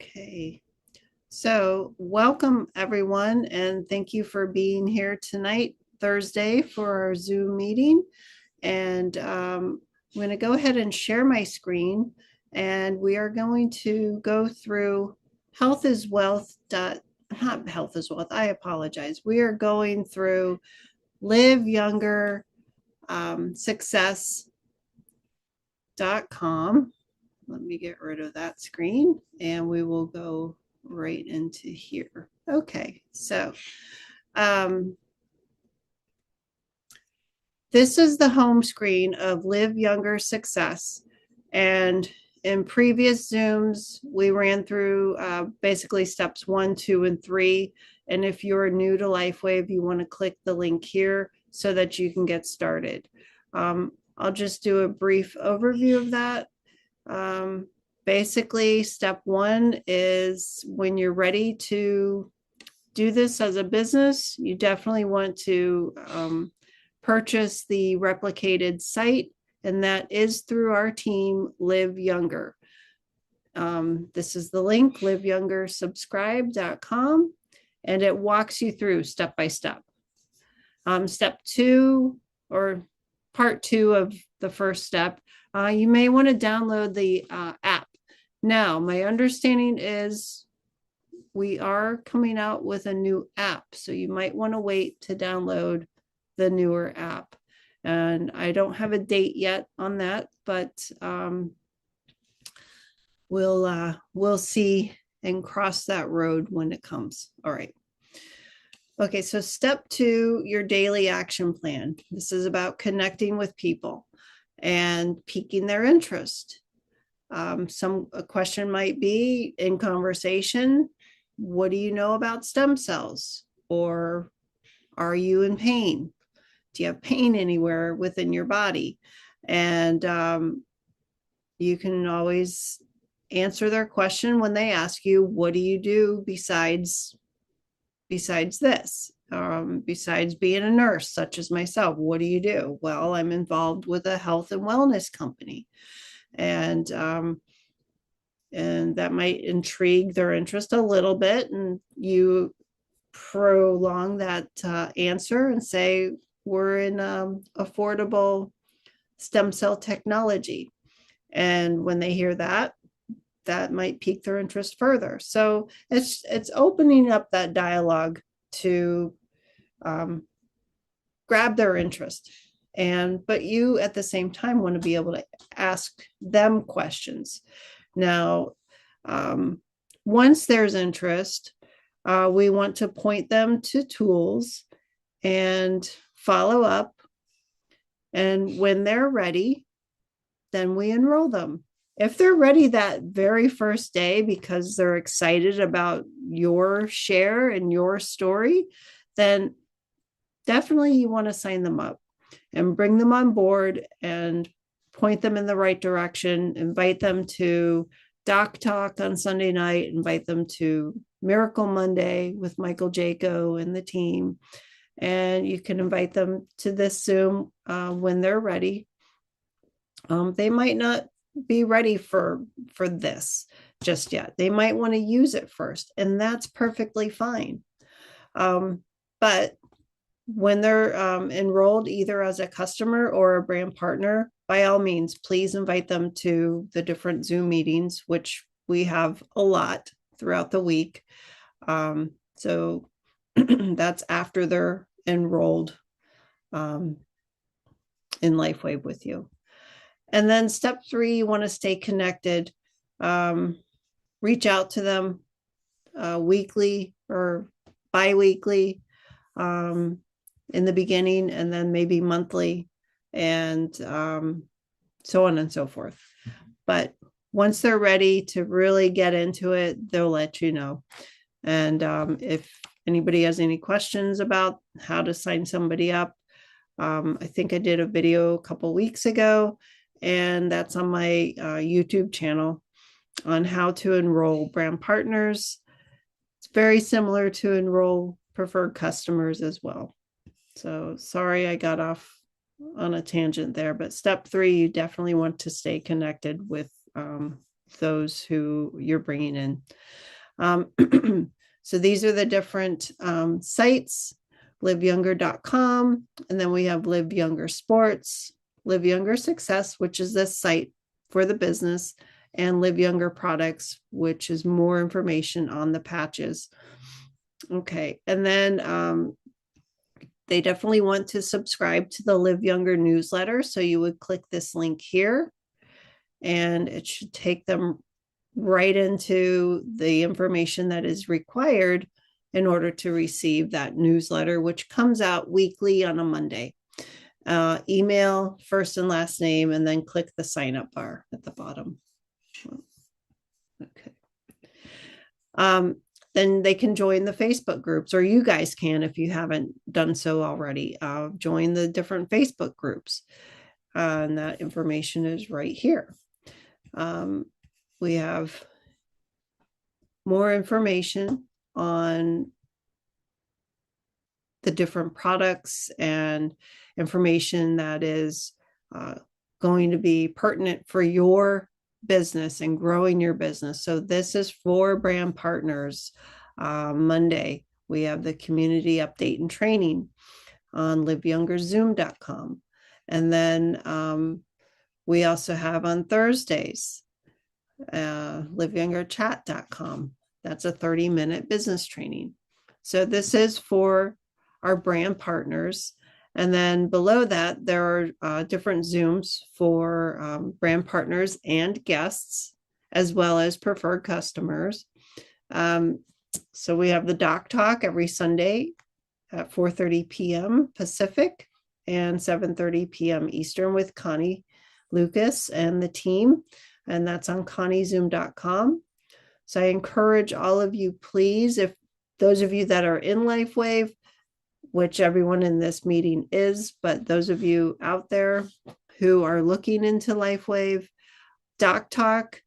Okay, so welcome everyone, and thank you for being here tonight, Thursday, for our Zoom meeting. And I'm going to go ahead and share my screen, and we are going to go through health is wealth. Not health is wealth. I apologize. We are going through live younger success.com. Let me get rid of that screen and we will go right into here. Okay, so this is the home screen of Live Younger Success. And in previous Zooms, we ran through basically steps 1, 2, and 3. And if you're new to LifeWave, you want to click the link here so that you can get started. I'll just do a brief overview of that. Basically, step 1 is when you're ready to do this as a business, you definitely want to purchase the replicated site, and that is through our team, Live Younger. This is the link, liveyoungersubscribe.com, and it walks you through step by step. Step 2, or part 2 of the first step, you may want to download the app. Now, my understanding is we are coming out with a new app, so you might want to wait to download the newer app. And I don't have a date yet on that, but we'll see and cross that road when it comes. All right. Okay, so step 2, your daily action plan. This is about connecting with people and piquing their interest. A question might be in conversation, what do you know about stem cells? Or are you in pain? Do you have pain anywhere within your body? And you can always answer their question when they ask you, what do you do besides this? Besides being a nurse, such as myself, what do you do? Well, I'm involved with a health and wellness company. And that might intrigue their interest a little bit, and you prolong that answer and say, we're in affordable stem cell technology. And when they hear that, that might pique their interest further. So it's opening up that dialogue to grab their interest. But you at the same time want to be able to ask them questions. Now, once there's interest, we want to point them to tools and follow up. And when they're ready, then we enroll them. If they're ready that very first day because they're excited about your share and your story, then definitely you want to sign them up and bring them on board and point them in the right direction, invite them to Doc Talk on Sunday night, invite them to Miracle Monday with Michael Jaco and the team. And you can invite them to this Zoom when they're ready. They might not be ready for this just yet. They might want to use it first, and that's perfectly fine. But when they're enrolled either as a customer or a brand partner, by all means, please invite them to the different Zoom meetings, which we have a lot throughout the week. So that's after they're enrolled in LifeWave with you. And then step 3, you want to stay connected. Reach out to them weekly or bi-weekly in the beginning, and then maybe monthly, and so on and so forth. But once they're ready to really get into it, they'll let you know. And if anybody has any questions about how to sign somebody up, I think I did a video a couple weeks ago, and that's on my YouTube channel on how to enroll brand partners. It's very similar to enroll preferred customers as well. So sorry I got off on a tangent there, but step 3, you definitely want to stay connected with those who you're bringing in. So these are the different sites, liveyounger.com, and then we have Live Younger Sports, Live Younger Success, which is this site for the business, and Live Younger Products, which is more information on the patches. Okay, and then they definitely want to subscribe to the Live Younger newsletter. So you would click this link here, and it should take them right into the information that is required in order to receive that newsletter, which comes out weekly on a Monday. Email, first and last name, and then click the sign up bar at the bottom. Okay. Then they can join the Facebook groups, or you guys can, if you haven't done so already, join the different Facebook groups. And that information is right here. We have more information on the different products and information that is going to be pertinent for your business and growing your business. So this is for brand partners. Monday, we have the community update and training on liveyoungerzoom.com. And then we also have on Thursdays, liveyoungerchat.com. That's a 30-minute business training. So this is for our brand partners. And then below that, there are different Zooms for brand partners and guests, as well as preferred customers. So we have the Doc Talk every Sunday at 4:30 p.m. Pacific and 7:30 p.m. Eastern with Connie Lucas and the team. And that's on conniezoom.com. So I encourage all of you, please, if those of you that are in LifeWave, which everyone in this meeting is, but those of you out there who are looking into LifeWave, Doc Talk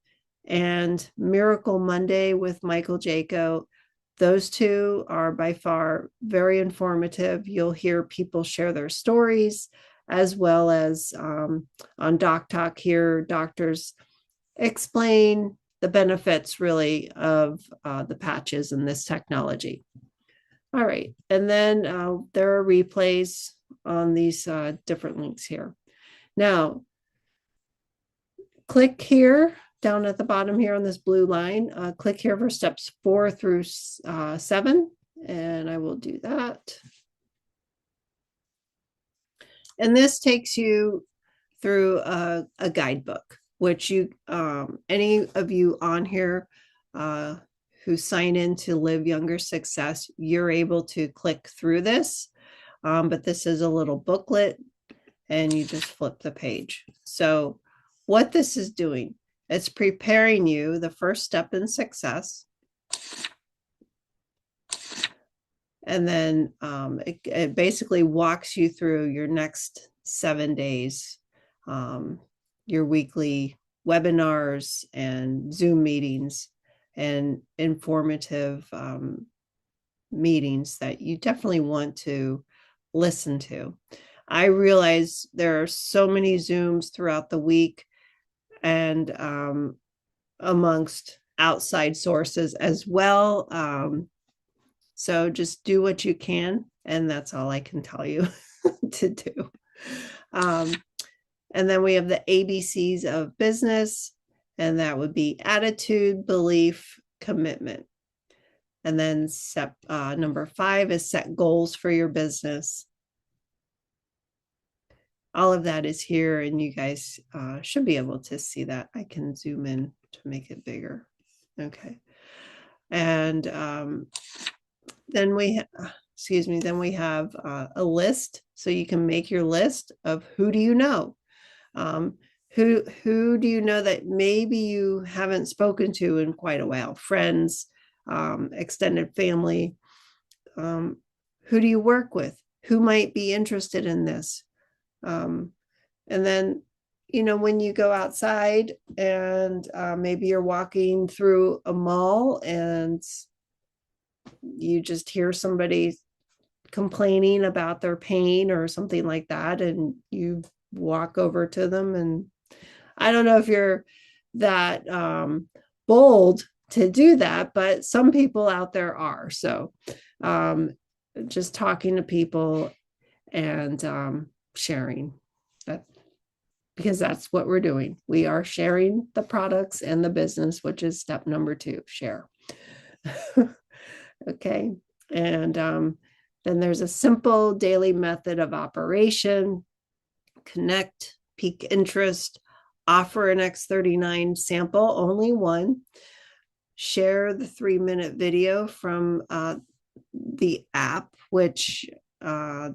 and Miracle Monday with Michael Jaco, those two are by far very informative. You'll hear people share their stories, as well as on Doc Talk here, doctors explain the benefits really of the patches and this technology. All right, and then there are replays on these different links here. Now, click here down at the bottom here on this blue line. Click here for steps 4 through 7, and I will do that. And this takes you through a guidebook, which you, any of you on here who sign in to Live Younger Success, you're able to click through this. But this is a little booklet, and you just flip the page. So what this is doing, it's preparing you the first step in success. And then it basically walks you through your next 7 days, your weekly webinars and Zoom meetings and informative meetings that you definitely want to listen to. I realize there are so many Zooms throughout the week, and amongst outside sources as well. So just do what you can, and that's all I can tell you to do. And then we have the ABCs of business, and that would be attitude, belief, commitment. And then number 5 is set goals for your business. All of that is here, and you guys should be able to see that. I can zoom in to make it bigger. Okay. And then we have a list. So you can make your list of who do you know? Who do you know that maybe you haven't spoken to in quite a while? Friends, extended family. Who do you work with? Who might be interested in this? And then, when you go outside and maybe you're walking through a mall and you just hear somebody complaining about their pain or something like that, and you walk over to them, and I don't know if you're that bold to do that, but some people out there are. So um, just talking to people and sharing that, because that's what we're doing. We are sharing the products and the business, which is step number 2, share. Okay. And then there's a simple daily method of operation: connect, peak interest, offer an X39 sample, only one, share the 3-minute video from the app, which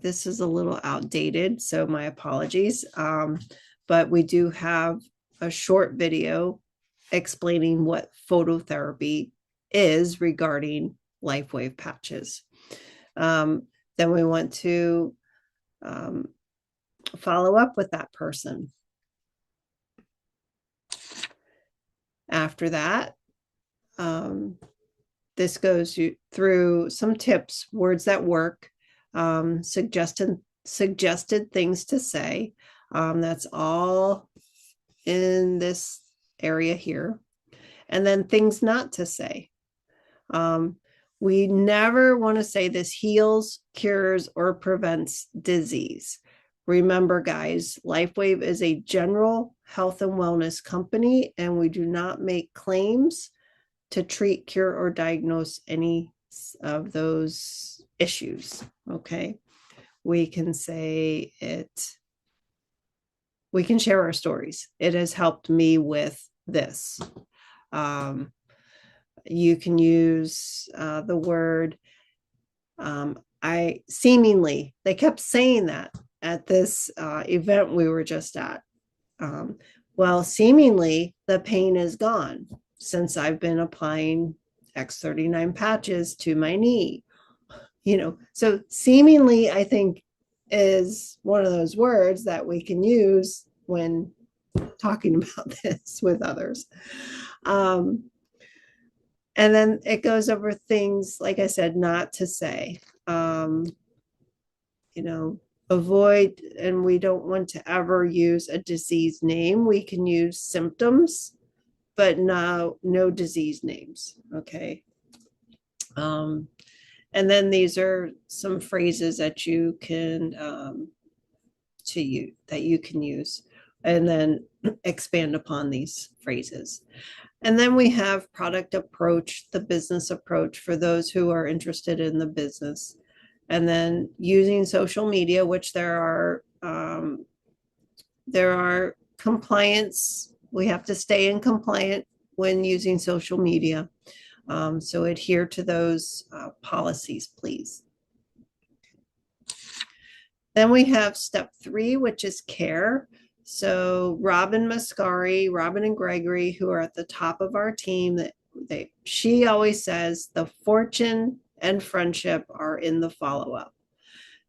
this is a little outdated, so my apologies. But we do have a short video explaining what phototherapy is regarding LifeWave patches. Then we want to follow up with that person. After that, this goes through some tips, words that work, suggested things to say. That's all in this area here. And then things not to say. We never want to say this heals, cures, or prevents disease. Remember, guys, LifeWave is a general health and wellness company, and we do not make claims to treat, cure, or diagnose any of those issues. Okay. We can say it, we can share our stories. It has helped me with this. You can use the word seemingly, they kept saying that at this event we were just at. Well, seemingly the pain is gone since I've been applying X39 patches to my knee. So seemingly, I think, is one of those words that we can use when talking about this with others. And then it goes over things, like I said, not to say. Avoid, and we don't want to ever use a disease name. We can use symptoms, but no disease names. Okay. And then these are some phrases that you can use, and then expand upon these phrases. And then we have product approach, the business approach for those who are interested in the business. And then using social media, which there are compliance. We have to stay in compliant when using social media. So adhere to those policies, please. Then we have step 3, which is care. So Robin and Gregory, who are at the top of our team, she always says the fortune and friendship are in the follow-up.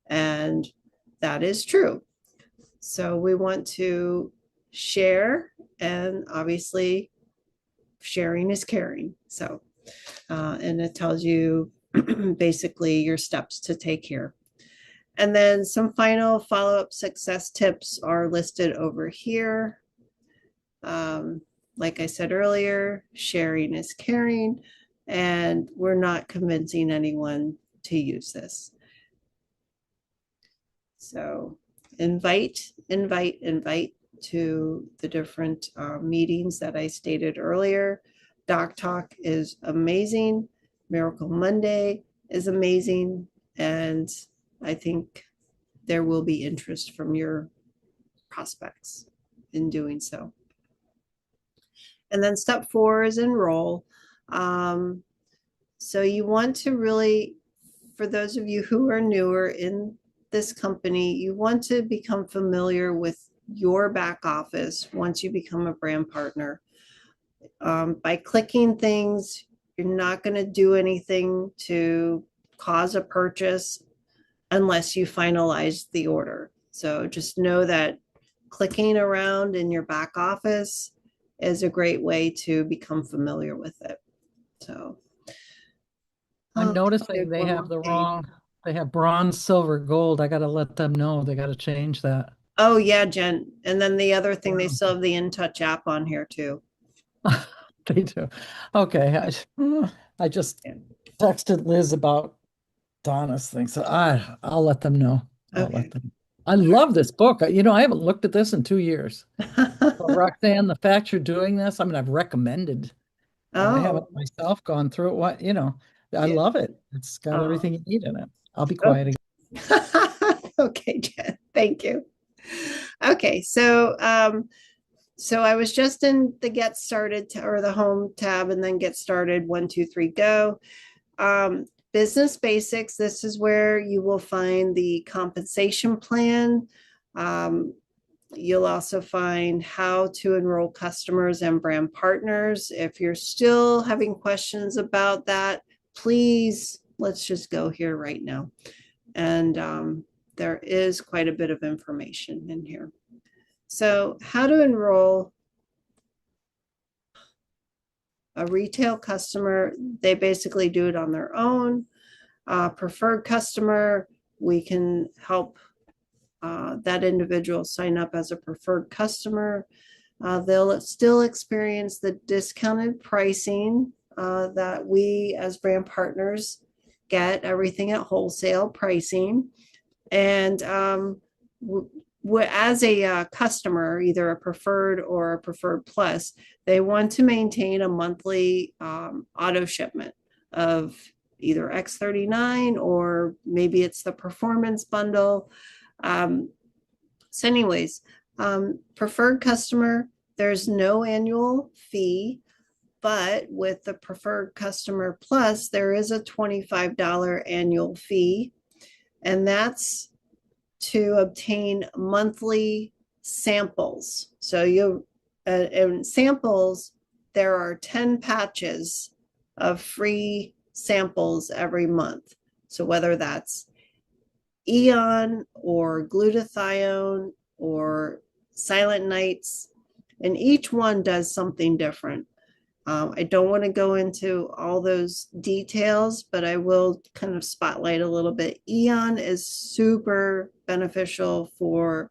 And that is true. So we want to share, and obviously sharing is caring. So, and it tells you basically your steps to take here. And then some final follow-up success tips are listed over here. Like I said earlier, sharing is caring, and we're not convincing anyone to use this. So invite to the different meetings that I stated earlier. Doc Talk is amazing. Miracle Monday is amazing. And I think there will be interest from your prospects in doing so. And then step 4 is enroll. So you want to really, for those of you who are newer in this company, you want to become familiar with your back office once you become a brand partner. By clicking things, you're not going to do anything to cause a purchase unless you finalize the order. So just know that clicking around in your back office is a great way to become familiar with it. So I'm noticing they have they have bronze, silver, gold. I got to let them know. They got to change that. Oh yeah, Jen. And then the other thing, they Wow. still have the InTouch app on here too. They do. Okay. I just Yeah. texted Liz about Donna's thing, so I'll let them know. I'll let Okay. them. I love this book. I haven't looked at this in 2 years. But Roxanne, the fact you're doing this, I mean, I've recommended, but I haven't Oh, myself gone through it. I yeah. love it. It's got Oh, everything you need in it. I'll be oh. quiet again. Okay, Jen. Thank you. Okay, so I was just in the get started or the home tab and then get started 1, 2, 3, go. Business basics. This is where you will find the compensation plan. Um, you'll also find how to enroll customers and brand partners. If you're still having questions about that, please let's just go here right now. And there is quite a bit of information in here. So, how to enroll a retail customer, they basically do it on their own. Preferred customer, we can help that individual sign up as a preferred customer. They'll still experience the discounted pricing that we as brand partners get, everything at wholesale pricing. And as a customer, either a preferred or a preferred plus, they want to maintain a monthly auto shipment of either X39 or maybe it's the performance bundle. Um, so, anyways, preferred customer, there's no annual fee, but with the preferred customer plus, there is a $25 annual fee, and that's to obtain monthly samples. So in samples, there are 10 patches of free samples every month. So whether that's Eon or glutathione or silent nights, and each one does something different. I don't want to go into all those details, but I will kind of spotlight a little bit. Eon is super beneficial for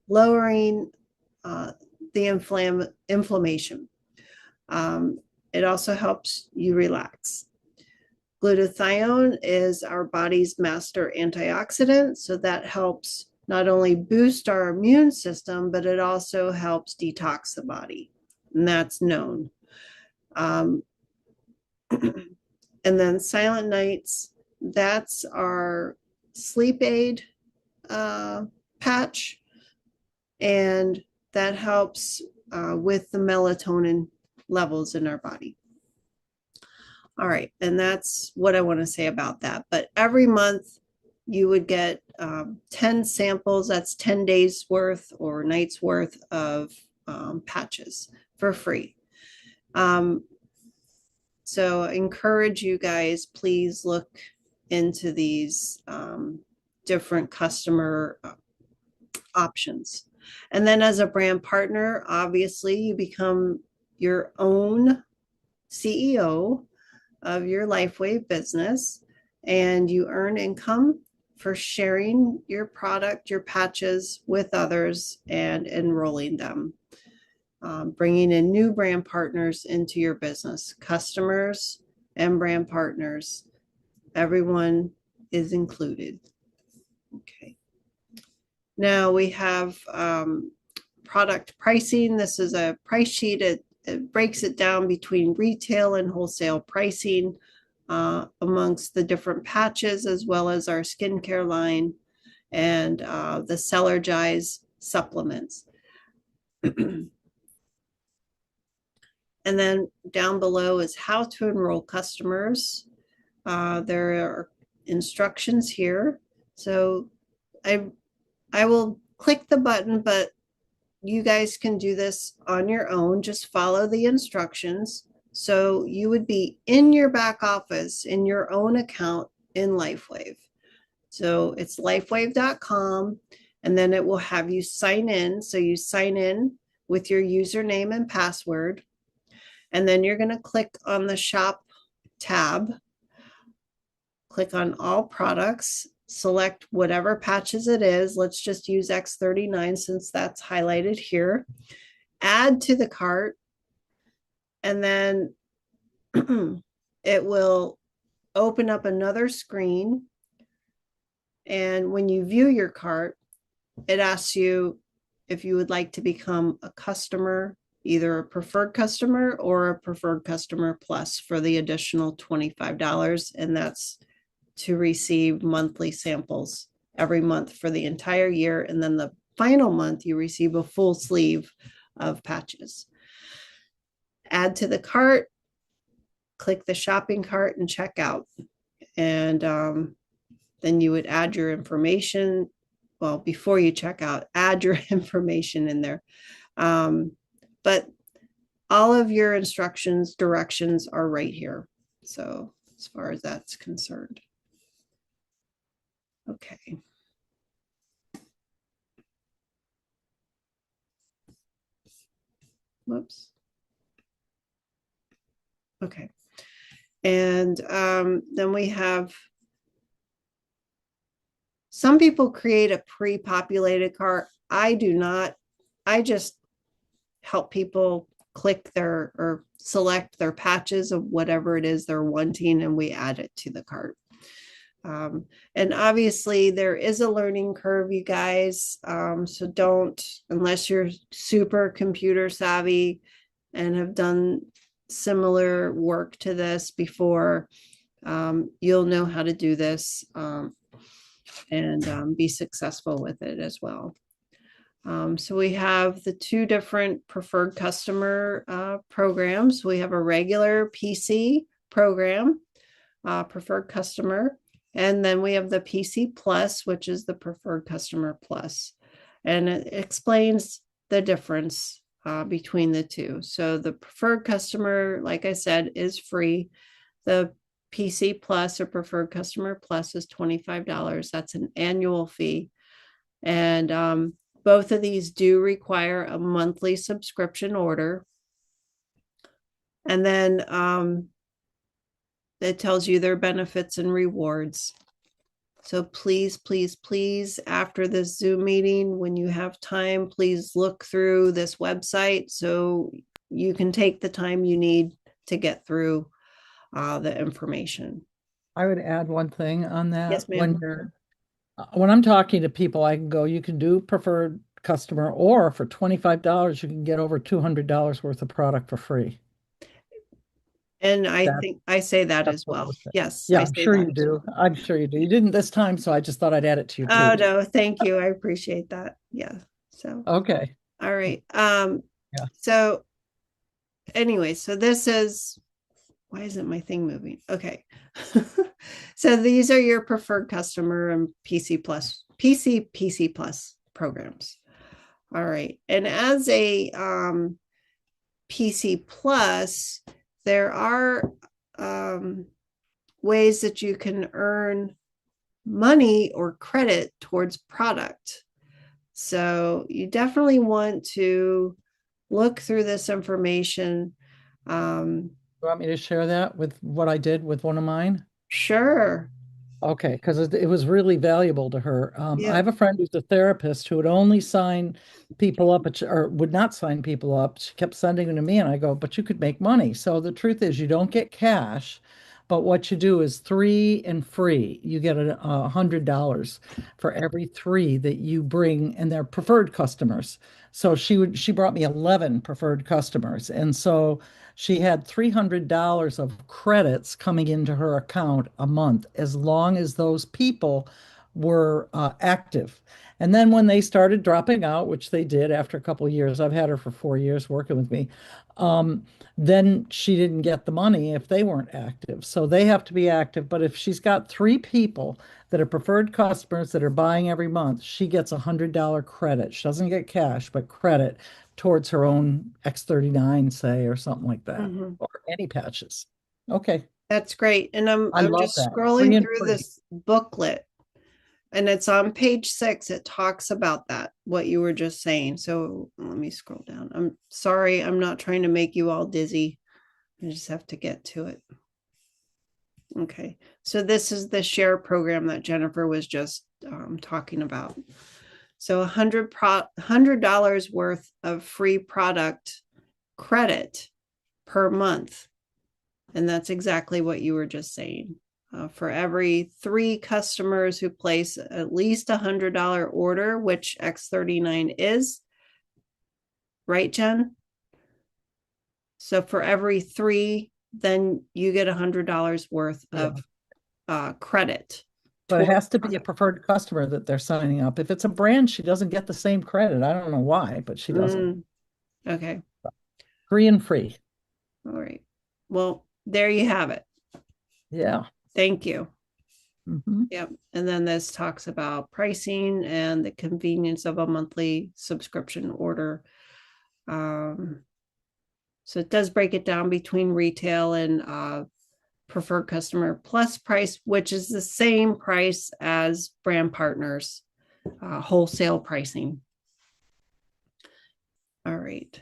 lowering uh, the inflammation. Um, it also helps you relax. Glutathione is our body's master antioxidant, so that helps not only boost our immune system, but it also helps detox the body, and that's known. Um, and then Silent Nights, that's our sleep aid patch, and that helps with the melatonin levels in our body. All right, and that's what I want to say about that. But every month you would get 10 samples, that's 10 days worth or nights worth of patches for free. So I encourage you guys, please look into these different customer options. And then as a brand partner, obviously you become your own CEO of your LifeWave business, and you earn income for sharing your product, your patches with others and enrolling them. Bringing in new brand partners into your business, customers and brand partners, everyone is included. Okay. Now we have product pricing. This is a price sheet. It breaks it down between retail and wholesale pricing amongst the different patches, as well as our skincare line and the Cellergize supplements. And then down below is how to enroll customers. There are instructions here. So I will click the button, but you guys can do this on your own. Just follow the instructions. So you would be in your back office in your own account in LifeWave. So it's lifewave.com, and then it will have you sign in. So you sign in with your username and password. And then you're going to click on the shop tab, click on all products, select whatever patches it is. Let's just use X39 since that's highlighted here. Add to the cart. and then it will open up another screen. And when you view your cart, it asks you if you would like to become a customer, either a preferred customer or a preferred customer plus for the additional $25. And that's to receive monthly samples every month for the entire year. And then the final month, you receive a full sleeve of patches. Add to the cart, click the shopping cart and check out. And then you would add your information. Well, before you check out, add your information in there. But all of your instructions, directions are right here. So as far as that's concerned. Okay. Whoops. Okay. And then we have some people create a pre-populated cart. I do not. I just help people click their or select their patches of whatever it is they're wanting, and we add it to the cart. And obviously there is a learning curve, you guys. So don't, unless you're super computer savvy and have done similar work to this before, you'll know how to do this and be successful with it as well. So we have the two different preferred customer programs. We have a regular PC program, preferred customer, and then we have the PC Plus, which is the preferred customer plus. And it explains the difference between the two. So the preferred customer, like I said, is free. The PC Plus or preferred customer plus is $25. That's an annual fee. And both of these do require a monthly subscription order. And then it tells you their benefits and rewards. So please, please, please, after this Zoom meeting, when you have time, please look through this website so you can take the time you need to get through the information. I would add one thing on that. Yes, ma'am. When I'm talking to people, I can go, you can do preferred customer, or for $25, you can get over $200 worth of product for free. And I That, think I say that that's as what well. was said. Yes, Yeah, I I'm say sure that you as do. well. I'm sure you do. You didn't this time, so I just thought I'd add it to you Oh too. no, thank you. I appreciate that. Yeah. So, Okay. all right. Yeah. So anyway, so this is, why isn't my thing moving? Okay. So these are your preferred customer and PC Plus programs. All right. And as a PC Plus, there are ways that you can earn money or credit towards product. So you definitely want to look through this information. You want me to share that with what I did with one of mine? Sure. Okay, because it was really valuable to her. I Yep. have a friend who's a therapist who would only sign people up or would not sign people up. She kept sending them to me, and I go, but you could make money. So the truth is, you don't get cash, but what you do is three and free. You get $100 for every three that you bring, and they're preferred customers. So she brought me 11 preferred customers, and so she had $300 of credits coming into her account a month as long as those people were active. And then when they started dropping out, which they did after a couple of years, I've had her for 4 years working with me, um, then she didn't get the money if they weren't active. So they have to be active. But if she's got three people that are preferred customers that are buying every month, she gets a $100 credit. She doesn't get cash, but credit towards her own X39, say, or something like that, Mhm. or any patches. Okay. That's great. And I'm I I'm love just that. Free scrolling and through free. this booklet, and it's on page 6. It talks about that, what you were just saying. So let me scroll down. I'm sorry, I'm not trying to make you all dizzy. I just have to get to it. Okay. So this is the share program that Jennifer was just talking about. So $100 worth of free product credit per month. And that's exactly what you were just saying. For every 3 customers who place at least $100 order, which X39 is, right, Jen? So for every 3, then you get $100 worth Yeah. of credit. But it has to be a preferred customer that they're signing up. If it's a brand, she doesn't get the same credit. I don't know why, but she doesn't. Okay. Free and free. All right. Well, there you have it. Yeah. Thank you. Mm-hmm. Yep. And then this talks about pricing and the convenience of a monthly subscription order. So it does break it down between retail and preferred customer plus price, which is the same price as brand partners, wholesale pricing. All right.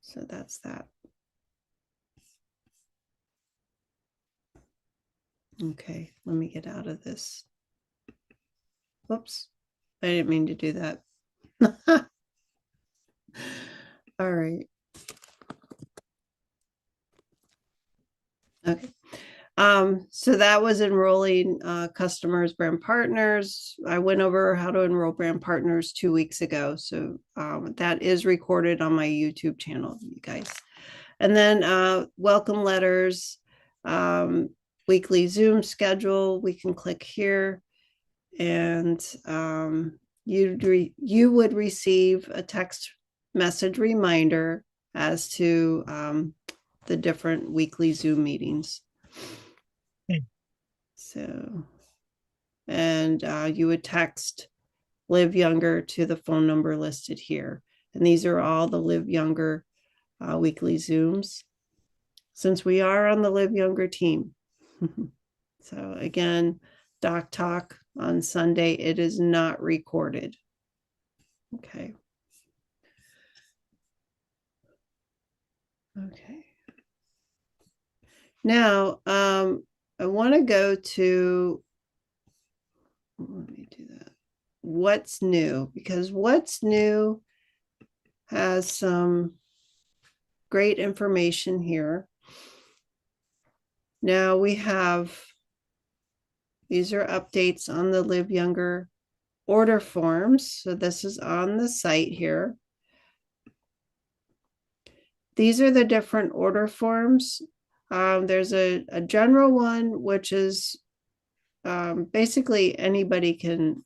So that's that. Okay, let me get out of this. Whoops, I didn't mean to do that. All right. Okay. So that was enrolling customers, brand partners. I went over how to enroll brand partners 2 weeks ago. So that is recorded on my YouTube channel, you guys. And then welcome letters, weekly Zoom schedule. We can click here and you would receive a text message reminder as to the different weekly Zoom meetings. So, and you would text Live Younger to the phone number listed here. And these are all the Live Younger weekly Zooms, since we are on the Live Younger team. So again, Doc Talk on Sunday, it is not recorded. Okay. Okay. Now, I want to go to, let me do that. What's new? Because what's new has some great information here. Now we have, these are updates on the Live Younger order forms. So this is on the site here. These are the different order forms. There's a general one, which is basically anybody can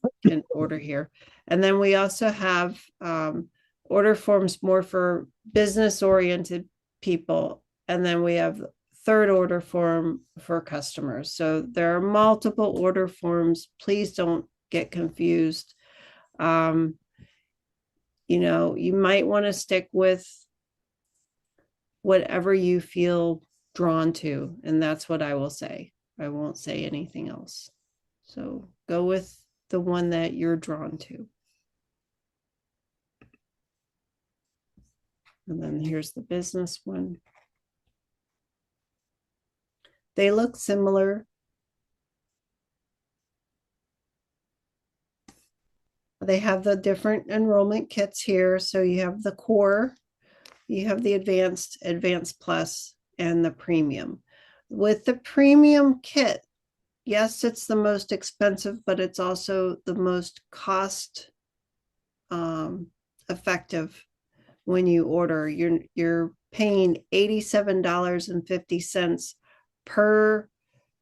order here. And then we also have order forms more for business oriented people. And then we have third order form for customers. So there are multiple order forms. Please don't get confused. You might want to stick with whatever you feel drawn to. And that's what I will say. I won't say anything else. So go with the one that you're drawn to. And then here's the business one. They look similar. They have the different enrollment kits here. So you have the core, you have the advanced plus, and the premium. With the premium kit, yes, it's the most expensive, but it's also the most cost effective. When you order, you're paying $87.50 per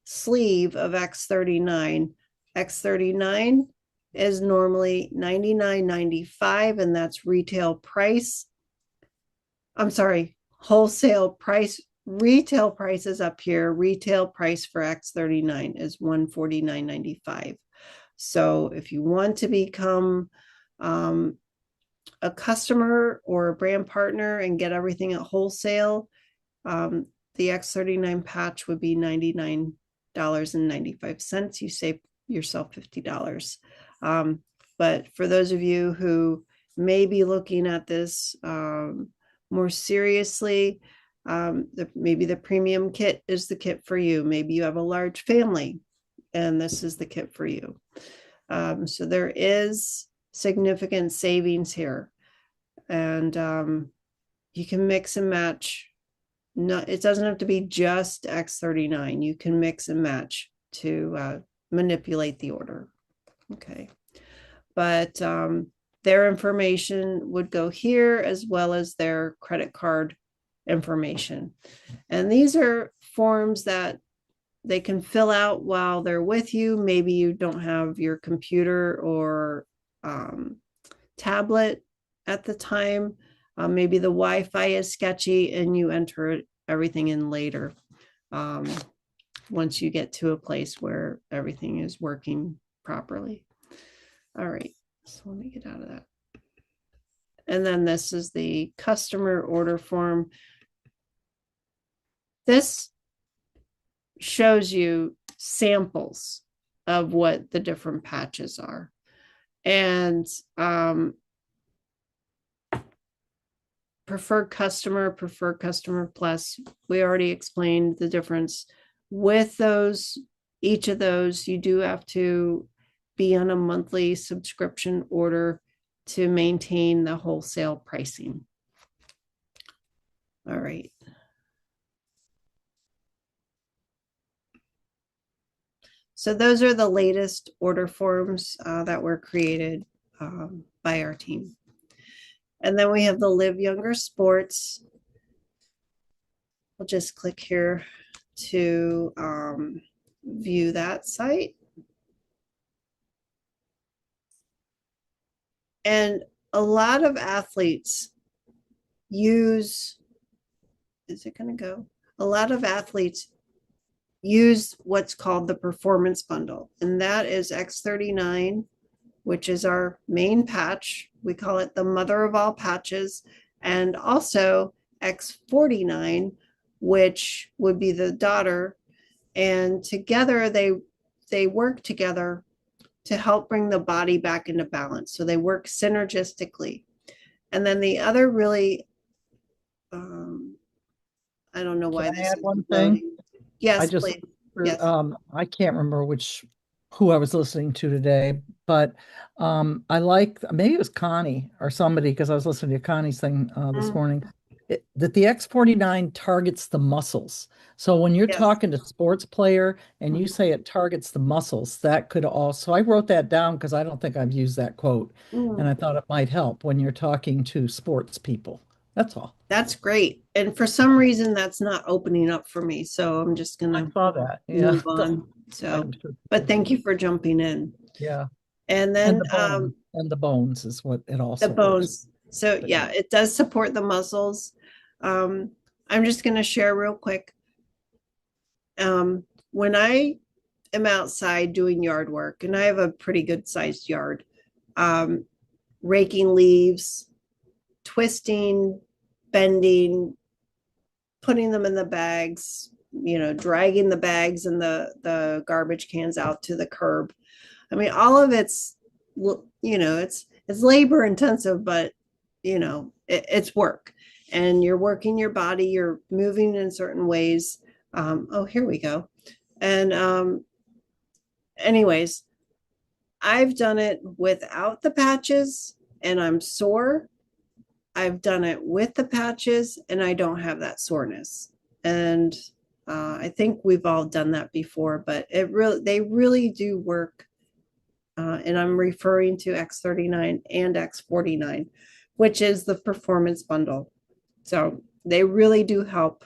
sleeve of X39. X39 is normally $99.95, and that's retail price. I'm sorry, wholesale price. Retail price is up here. Retail price for X39 is $149.95. So if you want to become a customer or a brand partner and get everything at wholesale, the X39 patch would be $99.95. You save yourself $50. But for those of you who may be looking at this more seriously, maybe the premium kit is the kit for you. Maybe you have a large family and this is the kit for you. So there is significant savings here, and you can mix and match No, it doesn't have to be just X39. You can mix and match to manipulate the order. Okay. But their information would go here as well as their credit card information. And these are forms that they can fill out while they're with you. Maybe you don't have your computer or tablet at the time. Maybe the Wi-Fi is sketchy and you enter everything in later. Once you get to a place where everything is working properly. All right, so let me get out of that. And then this is the customer order form. This shows you samples of what the different patches are. And preferred customer plus, we already explained the difference. With those, each of those, you do have to be on a monthly subscription order to maintain the wholesale pricing. All right. So those are the latest order forms that were created by our team. And then we have the Live Younger Sports. I'll just click here to view that site. And a lot of athletes use, is it going to go? A lot of athletes use what's called the performance bundle, and that is X39, which is our main patch. We call it the mother of all patches, and also X49, which would be the daughter. And together they work together to help bring the body back into balance. So they work synergistically. And then the other really, I don't know why Can I this add is one thing? loading. I Yes, just, please. Yes. I can't remember who I was listening to today, but I like, maybe it was Connie or somebody, because I was listening to Connie's thing this morning, that the X49 targets the muscles. So when you're Yes. talking to sports player and you say it targets the muscles, that could also, I wrote that down because I don't think I've used that quote, and I thought it might help when you're talking to sports people. That's all. That's great. And for some reason, that's not opening up for me. So I'm just going I to saw that. Yeah. move on. So, I'm sure but people do. thank you for jumping in. Yeah. And And then the bones is what it the also works. bones. So, But yeah, yeah. it does support the muscles. Um, I'm just going to share real quick. When I am outside doing yard work, and I have a pretty good sized yard, um, raking leaves, twisting, bending, putting them in the bags, dragging the bags and the garbage cans out to the curb. I mean, all of it's labor intensive, but it's work, and you're working your body, you're moving in certain ways. Oh, here we go. And anyways, I've done it without the patches and I'm sore. I've done it with the patches and I don't have that soreness. And I think we've all done that before, but they really do work. And I'm referring to X39 and X49, which is the performance bundle. So they really do help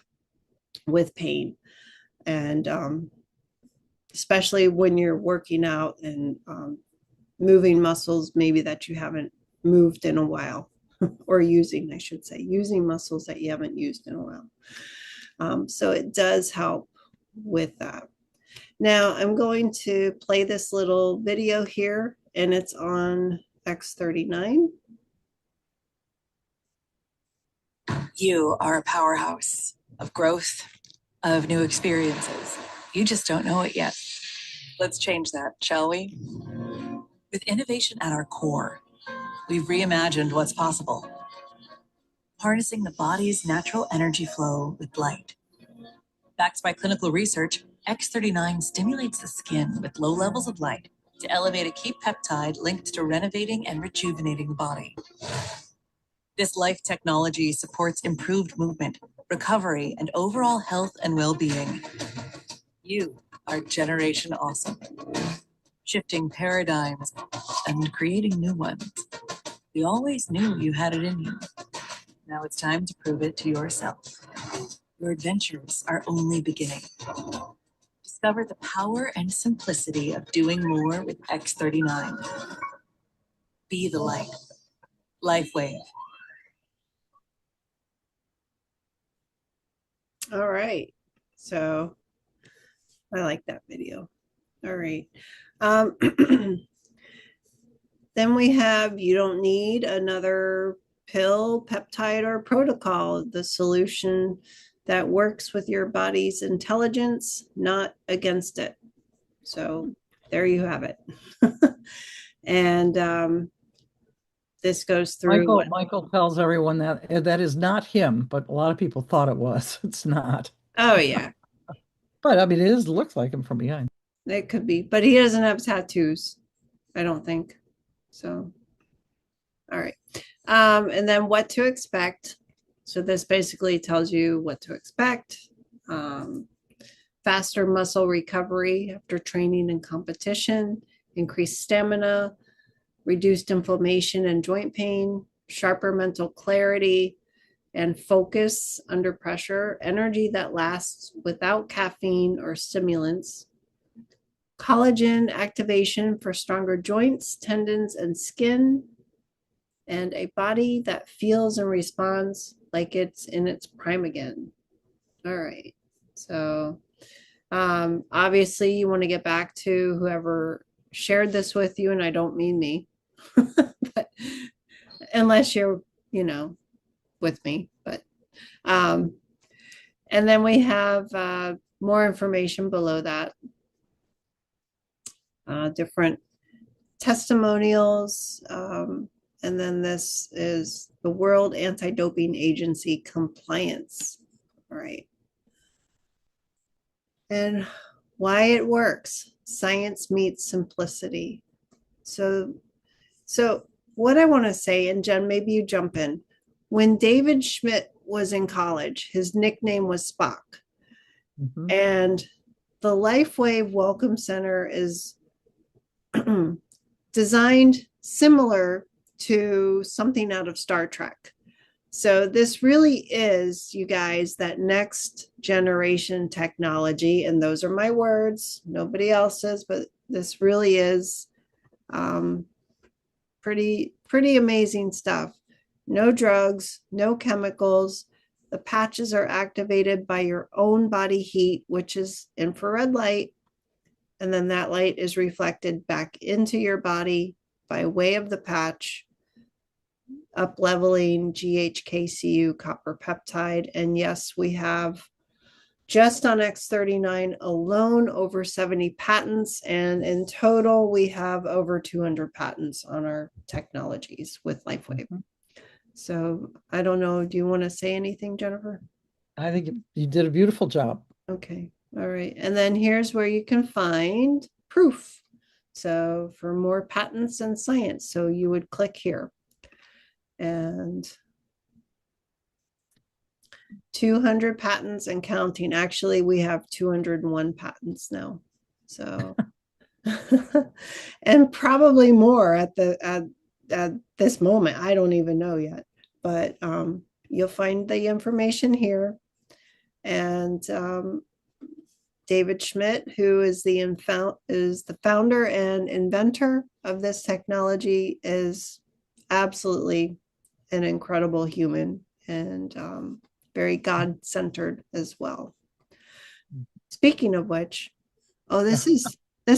with pain. And especially when you're working out and moving muscles, maybe that you haven't moved in a while. Or I should say, using muscles that you haven't used in a while. So it does help with that. Now I'm going to play this little video here, and it's on X39. You are a powerhouse of growth, of new experiences. You just don't know it yet. Let's change that, shall we? With innovation at our core, we've reimagined what's possible, harnessing the body's natural energy flow with light. Backed by clinical research, X39 stimulates the skin with low levels of light to elevate a key peptide linked to renovating and rejuvenating the body. This life technology supports improved movement, recovery, and overall health and well-being. You are Generation Awesome, shifting paradigms and creating new ones. You always knew you had it in you. Now it's time to prove it to yourself. Your adventures are only beginning. Discover the power and simplicity of doing more with X39. Be the light. LifeWave. All right. So I like that video. All right. Then we have, you don't need another pill, peptide, or protocol. The solution that works with your body's intelligence, not against it. So there you have it. And this goes through Michael tells everyone that that is not him, but a lot of people thought it was. It's not. Oh yeah, But I mean, looks like him from behind. it could be, but he doesn't have tattoos, I don't think. So, all right. And then what to expect. So this basically tells you what to expect. Faster muscle recovery after training and competition, increased stamina, reduced inflammation and joint pain, sharper mental clarity and focus under pressure, energy that lasts without caffeine or stimulants, collagen activation for stronger joints, tendons, and skin, and a body that feels and responds like it's in its prime again. All right. So obviously you want to get back to whoever shared this with you, and I don't mean me, but unless you're, with me, but and then we have more information below that, different testimonials, and then this is the World Anti-Doping Agency compliance. All right. And why it works. Science meets simplicity. So what I want to say, and Jen, maybe you jump in. When David Schmidt was in college, his nickname was Spock. Mhm. And the LifeWave Welcome Center is designed similar to something out of Star Trek. So this really is, you guys, that next generation technology. And those are my words, nobody else's, but this really is pretty amazing stuff. No drugs, no chemicals. The patches are activated by your own body heat, which is infrared light. And then that light is reflected back into your body by way of the patch, up leveling GHKCU copper peptide. And yes, we have just on X39 alone over 70 patents. And in total, we have over 200 patents on our technologies with LifeWave. Mhm. So I don't know. Do you want to say anything, Jennifer? I think you did a beautiful job. Okay. All right. And then here's where you can find proof. So for more patents and science, so you would click here. And 200 patents and counting. Actually, we have 201 patents now. So and probably more at this moment. I don't even know yet, but you'll find the information here. And David Schmidt, who is the founder and inventor of this technology, is absolutely an incredible human and very God-centered as well. Speaking of which, this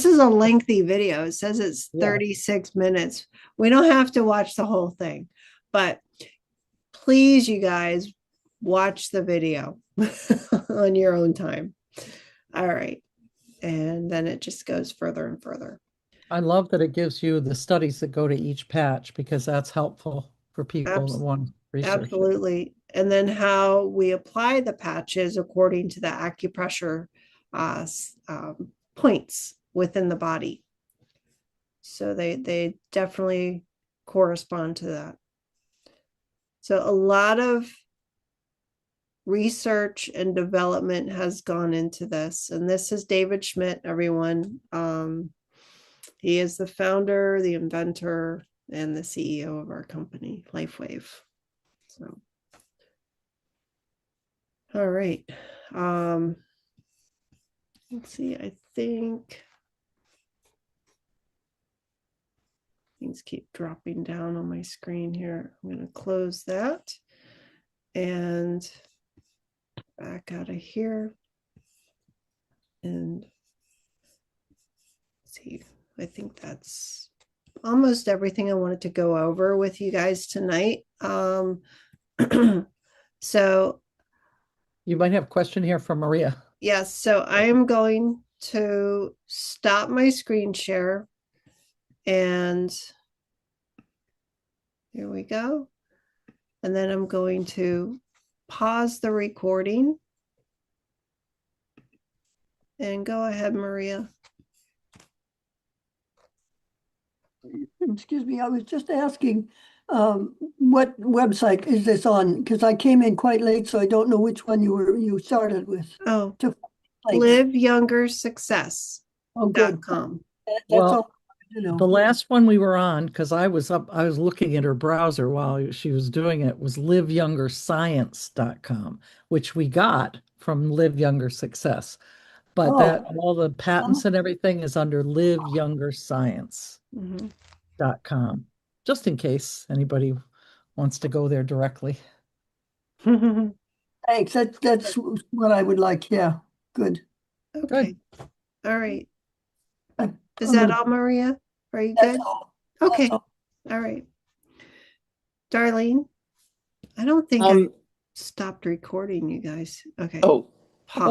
is a lengthy video. It says it's 36 minutes. We don't have to watch the whole thing, but please, you guys, watch the video on your own time. All right. And then it just goes further and further. I love that it gives you the studies that go to each patch because that's helpful for people that want to research. Absolutely. And then how we apply the patches according to the acupressure points within the body. So they definitely correspond to that. So a lot of research and development has gone into this. And this is David Schmidt, everyone. He is the founder, the inventor, and the CEO of our company, LifeWave. So, all right. Let's see, I think things keep dropping down on my screen here. I'm going to close that and back out of here. And see, I think that's almost everything I wanted to go over with you guys tonight. So You might have a question here from Maria. yes, so I am going to stop my screen share, and here we go. And then I'm going to pause the recording. And go ahead, Maria. Excuse me, I was just asking, what website is this on? Because I came in quite late, so I don't know which one you started with. Oh, To liveyoungersuccess.com. Oh, good. That's Well, all, you know. The last one we were on, because I was looking at her browser while she was doing it, was liveyoungerscience.com, which we got from Live Younger Success. But Oh. that all the patents and everything is under liveyoungerscience.com, just in case anybody wants to go there directly. Thanks. That's what I would like. Yeah, good. Okay. All right. I- Is that all, Maria? Are you That's good? all. Okay. That's All right. Darlene, I don't think I stopped recording, you guys. Okay. Oh, Pause.